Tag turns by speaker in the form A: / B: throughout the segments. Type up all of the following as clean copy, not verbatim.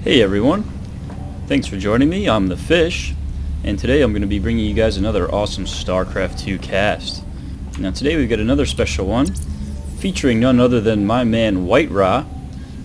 A: Hey everyone, thanks for joining me. I'm TheFish, and today I'm going to be bringing you guys another awesome Starcraft 2 cast. Now today we've got another special one featuring none other than my man WhiteRa.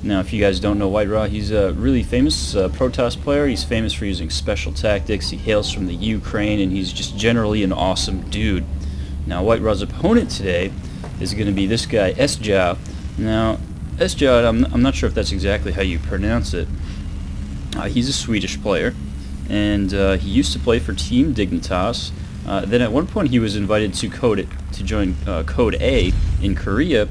A: Now if you guys don't know WhiteRa, he's a really famous Protoss player. He's famous for using special tactics. He hails from the Ukraine, and he's just generally an awesome dude. Now WhiteRa's opponent today is going to be this guy SjoW. Now SjoW, I'm not sure if that's exactly how you pronounce it. He's a Swedish player, and he used to play for Team Dignitas. Then at one point he was invited to join Code A in Korea.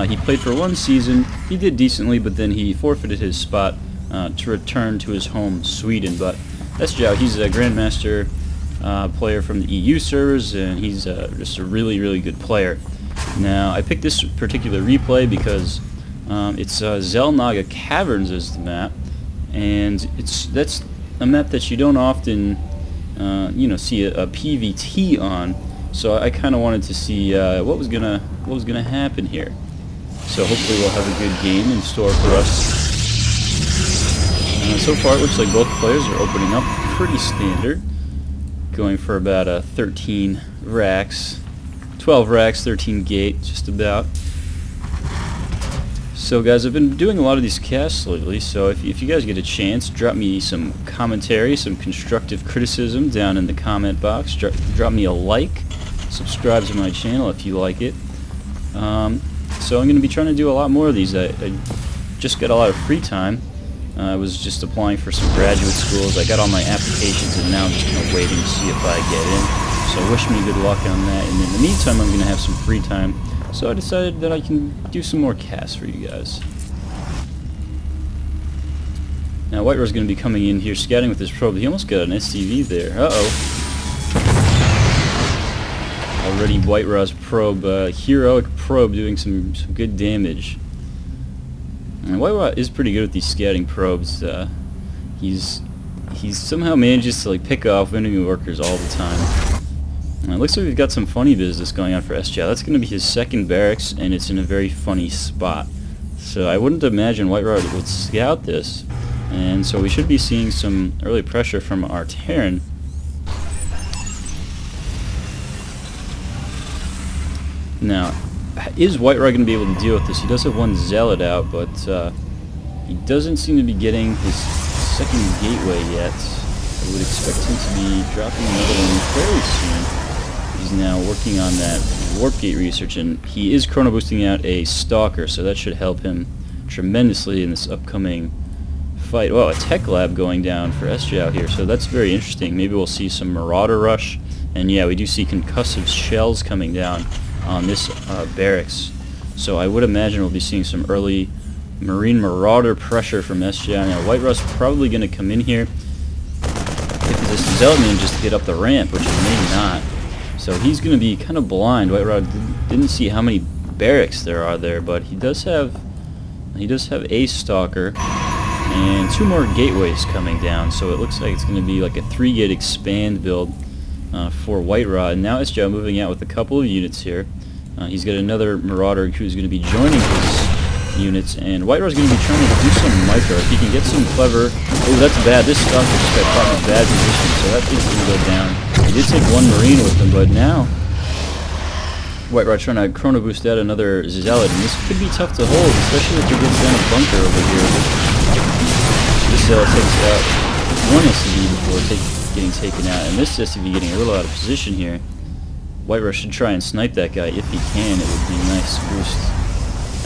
A: He played for one season. He did decently, but then he forfeited his spot to return to his home Sweden. But SjoW, he's a Grandmaster player from the EU servers, and he's just a really good player. Now I picked this particular replay because it's Zel'naga Caverns is the map. And that's a map that you don't often, see a PvT on. So I kind of wanted to see what was gonna happen here. So hopefully we'll have a good game in store for us. So far it looks like both players are opening up pretty standard, going for about 13 racks, 12 racks, 13 gate, just about. So guys, I've been doing a lot of these casts lately, so if you guys get a chance, drop me some commentary, some constructive criticism down in the comment box. Drop me a like, subscribe to my channel if you like it. So I'm going to be trying to do a lot more of these. I just got a lot of free time. I was just applying for some graduate schools. I got all my applications, and now I'm just kind of waiting to see if I get in. So wish me good luck on that, and in the meantime I'm going to have some free time. So I decided that I can do some more casts for you guys. Now WhiteRa's going to be coming in here scouting with his probe. He almost got an SCV there. Uh-oh. Already WhiteRa's probe, heroic probe, doing some good damage. And WhiteRa is pretty good with these scouting probes. He's somehow manages to pick off enemy workers all the time. It looks like we've got some funny business going on for SjoW. That's going to be his second barracks, and it's in a very funny spot. So I wouldn't imagine WhiteRa would scout this, and so we should be seeing some early pressure from our Terran. Now, is WhiteRa going to be able to deal with this? He does have one Zealot out, but he doesn't seem to be getting his second gateway yet. I would expect him to be dropping another one fairly soon. He's now working on that warp gate research, and he is chrono boosting out a Stalker, so that should help him tremendously in this upcoming fight. Well, a tech lab going down for SjoW here, so that's very interesting. Maybe we'll see some Marauder rush, and yeah, we do see concussive shells coming down on this barracks. So I would imagine we'll be seeing some early Marine Marauder pressure from SjoW. Now WhiteRa's probably going to come in here if this Zealot manages to get up the ramp, which is maybe not. So he's going to be kind of blind. WhiteRa didn't see how many barracks there are there, but he does have a Stalker and 2 more gateways coming down. So it looks like it's going to be like a 3-gate expand build for WhiteRa. And now SjoW moving out with a couple of units here. He's got another Marauder who's going to be joining his units, and WhiteRa's going to be trying to do some micro. If he can get some clever... Oh, that's bad. This Stalker just got caught in a bad position, so that thing's going to go down. He did take one Marine with him, but now WhiteRa trying to chrono boost out another Zealot, and this could be tough to hold, especially if he gets down a bunker over here. This Zealot takes out one SCV before getting taken out, and this SCV getting a little out of position here. WhiteRa should try and snipe that guy if he can. It would be a nice boost.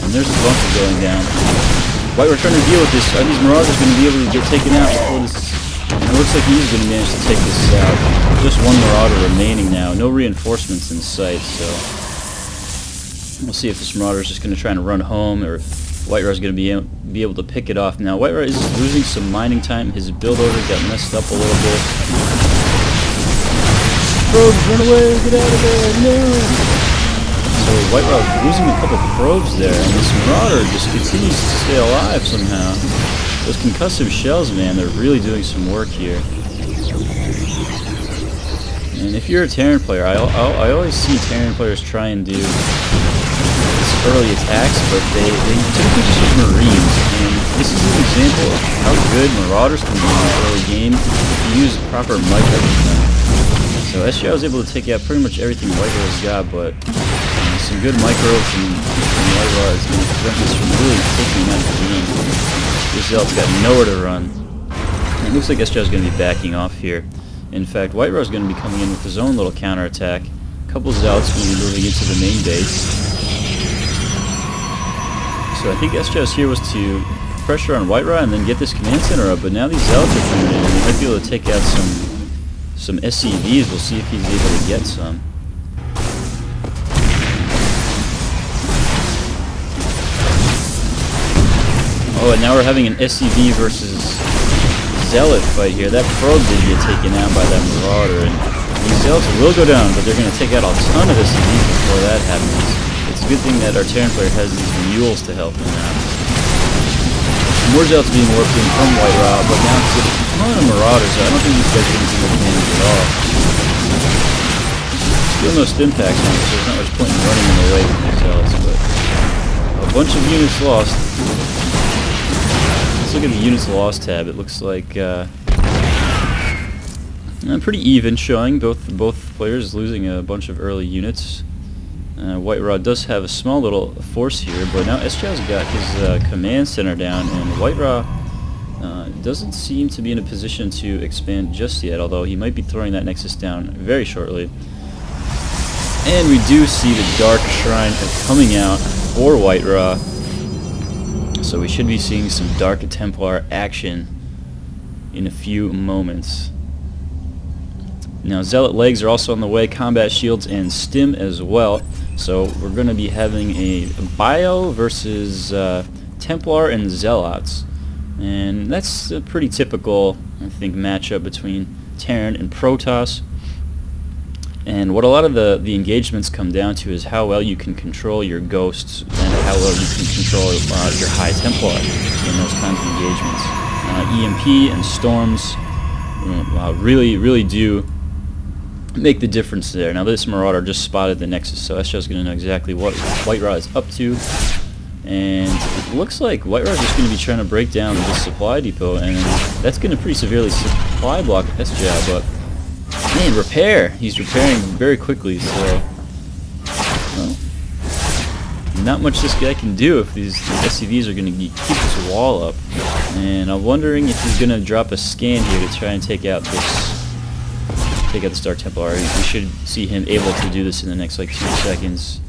A: And there's a bunker going down. WhiteRa trying to deal with this. Are these Marauders going to be able to get taken out before this? And it looks like he's going to manage to take this out. Just one Marauder remaining now. No reinforcements in sight, so we'll see if this Marauder is just going to try and run home, or if WhiteRa is going to be able to pick it off. Now WhiteRa is losing some mining time. His build order got messed up a little bit. Probes, run away! Get out of there! No! So WhiteRa losing a couple probes there, and this Marauder just continues to stay alive somehow. Those concussive shells, man, they're really doing some work here. And if you're a Terran player, I always see Terran players try and do this early attacks, but they typically just use Marines, and this is an example of how good Marauders can be in the early game if you use proper micro with them. So SjoW is able to take out pretty much everything WhiteRa's got, but some good micro from WhiteRa is going to prevent this from really taking out the game. This Zealot's got nowhere to run. And it looks like SjoW is going to be backing off here. In fact, WhiteRa is going to be coming in with his own little counterattack. A couple Zealots going to be moving into the main base. So I think SjoW's here was to pressure on WhiteRa and then get this command center up, but now these Zealots are coming in and he might be able to take out some SCVs. We'll see if he's able to get some. Oh, and now we're having an SCV versus Zealot fight here. That probe did get taken out by that Marauder, and these Zealots will go down, but they're going to take out a ton of SCVs before that happens. It's a good thing that our Terran player has these mules to help him out. More Zealots being warped in from WhiteRa, but now it's a ton of Marauders, so I don't think these guys are going to do much damage at all. Still no stim packs on it, so there's not much point in running them away from these Zealots, but a bunch of units lost. Let's look at the units lost tab. It looks like pretty even showing. Both players losing a bunch of early units. WhiteRa does have a small little force here, but now SjoW's got his command center down, and WhiteRa doesn't seem to be in a position to expand just yet, although he might be throwing that Nexus down very shortly. And we do see the Dark Shrine coming out for WhiteRa, so we should be seeing some Dark Templar action in a few moments. Now Zealot legs are also on the way, combat shields and stim as well. So we're going to be having a Bio versus Templar and Zealots. And that's a pretty typical, I think, matchup between Terran and Protoss. And what a lot of the engagements come down to is how well you can control your Ghosts and how well you can control your High Templar in those kinds of engagements. EMP and Storms really do make the difference there. Now this Marauder just spotted the Nexus, so SjoW's going to know exactly what WhiteRa is up to. And it looks like WhiteRa is just going to be trying to break down this supply depot, and that's going to pretty severely supply block SjoW, but man, repair! He's repairing very quickly, so well, not much this guy can do if these SCVs are going to keep this wall up. And I'm wondering if he's going to drop a scan here to try and take out the Dark Templar. We should see him able to do this in the next like 2 seconds.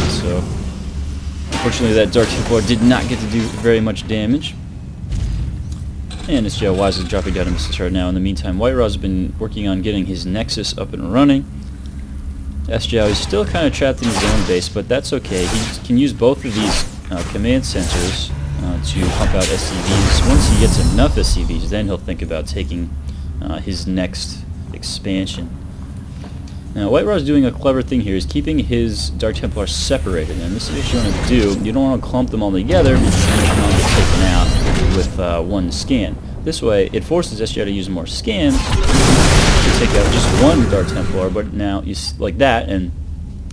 A: So unfortunately that Dark Templar did not get to do very much damage. And SjoW wisely dropping down a missile shard now. In the meantime, WhiteRa's been working on getting his Nexus up and running. SjoW is still kind of trapped in his own base, but that's okay. He can use both of these command centers to pump out SCVs. Once he gets enough SCVs, then he'll think about taking his next expansion. Now WhiteRa's doing a clever thing here. He's keeping his Dark Templar separated, and this is what you want to do. You don't want to clump them all together because then they can all get taken out with one scan. This way it forces SjoW to use more scans to take out just one Dark Templar, but now you like that, and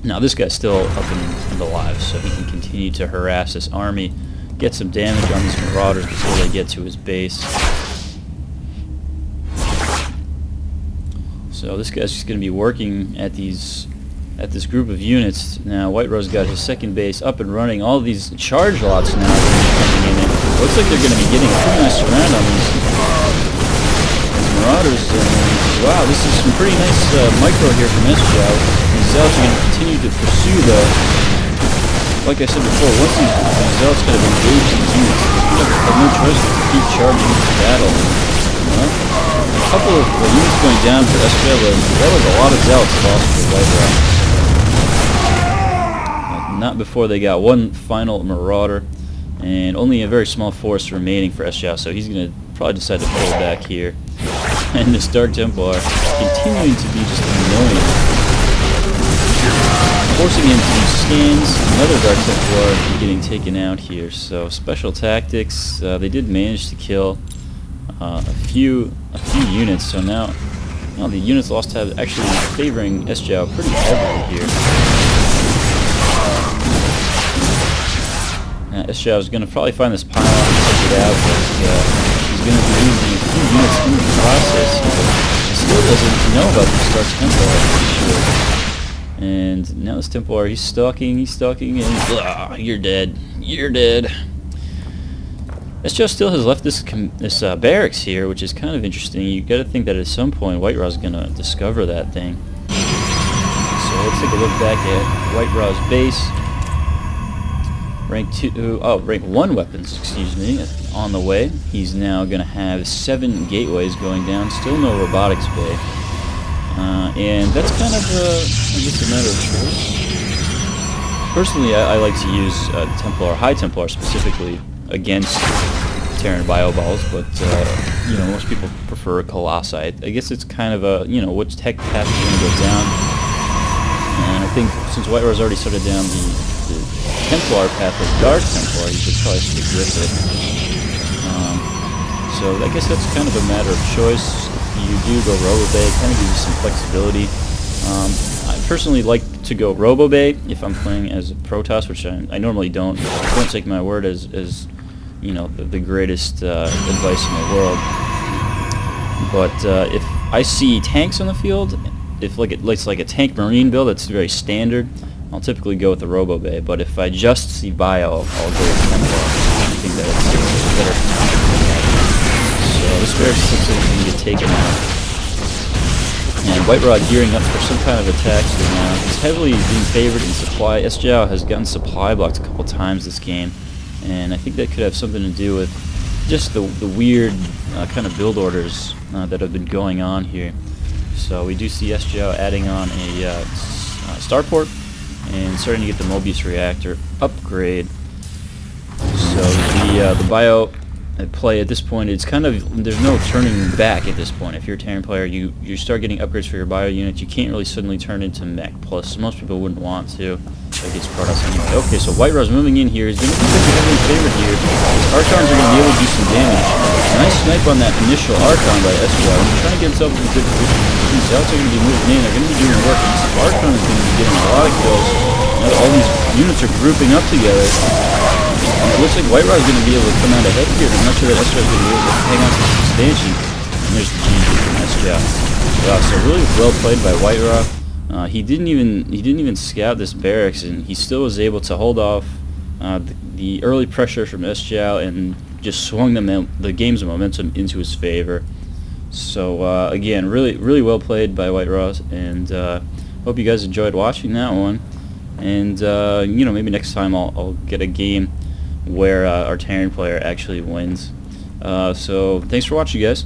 A: now this guy's still up and alive, so he can continue to harass this army, get some damage on these Marauders before they get to his base. So this guy's just going to be working at this group of units. Now WhiteRa's got his second base up and running. All of these charge lots now coming in. It looks like they're going to be getting a pretty nice surround on these Marauders. Wow, this is some pretty nice micro here from SjoW. These Zealots are going to continue to pursue though. Like I said before, once these Zealots kind of engage these units, they have no choice but to keep charging into battle. A couple of units going down for SjoW, but that was a lot of Zealots lost for WhiteRa. Not before they got one final Marauder, and only a very small force remaining for SjoW, so he's going to probably decide to pull back here. And this Dark Templar continuing to be just annoying. Forcing him to do scans, another Dark Templar getting taken out here. So special tactics, they did manage to kill a few units, so now the units lost tab actually favoring SjoW pretty heavily here. SjoW is going to probably find this pylon and take it out, but he's going to be losing a few units in the process. He still doesn't know about the Star's Templar, I'm pretty sure. And now this Templar, he's stalking, and you're dead. You're dead. SjoW still has left this barracks here, which is kind of interesting. You got to think that at some point WhiteRa's going to discover that thing. So let's take a look back at WhiteRa's base. Rank 1 weapons, excuse me, on the way. He's now going to have 7 gateways going down. Still no robotics bay. And that's kind of, I guess, a matter of choice. Personally, I like to use Templar, High Templar specifically, against Terran Bioballs, but, you know, most people prefer Colossi. I guess it's kind of a, you know, which tech path is going to go down. And I think since WhiteRa's already started down the Templar path of Dark Templar, you should probably stick with it. So I guess that's kind of a matter of choice. If you do go Robo-Bay, it kind of gives you some flexibility. I personally like to go Robo-Bay if I'm playing as a Protoss, which I normally don't. Don't take my word as you know, the greatest advice in the world. But if I see tanks on the field, if it's like a tank marine build that's very standard, I'll typically go with the Robo-Bay, but if I just see Bio, I'll go with Templar. I think that it's better. So this barracks looks like it's going to get taken out. And WhiteRa gearing up for some kind of attack so now. He's heavily being favored in supply. SjoW has gotten supply blocked a couple times this game, and I think that could have something to do with just the weird kind of build orders that have been going on here. So we do see SjoW adding on a starport, and starting to get the Mobius reactor upgrade. So the bio at play at this point, it's kind of, there's no turning back at this point. If you're a Terran player, you start getting upgrades for your bio units. You can't really suddenly turn into Mech Plus. Most people wouldn't want to. Against Protoss anyway. Okay, so WhiteRa's moving in here. He's going to be heavily favored here. His Archons are going to be able to do some damage. Nice snipe on that initial Archon by SjoW. He's trying to get himself in a good position. These Zelts are going to be moving in. They're going to be doing work. This Archon is going to be getting a lot of kills. All these units are grouping up together. And it looks like WhiteRa is going to be able to come out ahead here. I'm not sure that SjoW is going to be able to hang on to this expansion. And there's the GG from SjoW. So really well played by WhiteRa. He didn't even scout this barracks, and he still was able to hold off the early pressure from SjoW and just swung the game's momentum into his favor. So again, really well played by WhiteRa, and hope you guys enjoyed watching that one. And you know, maybe next time I'll get a game where our Terran player actually wins. So thanks for watching, guys.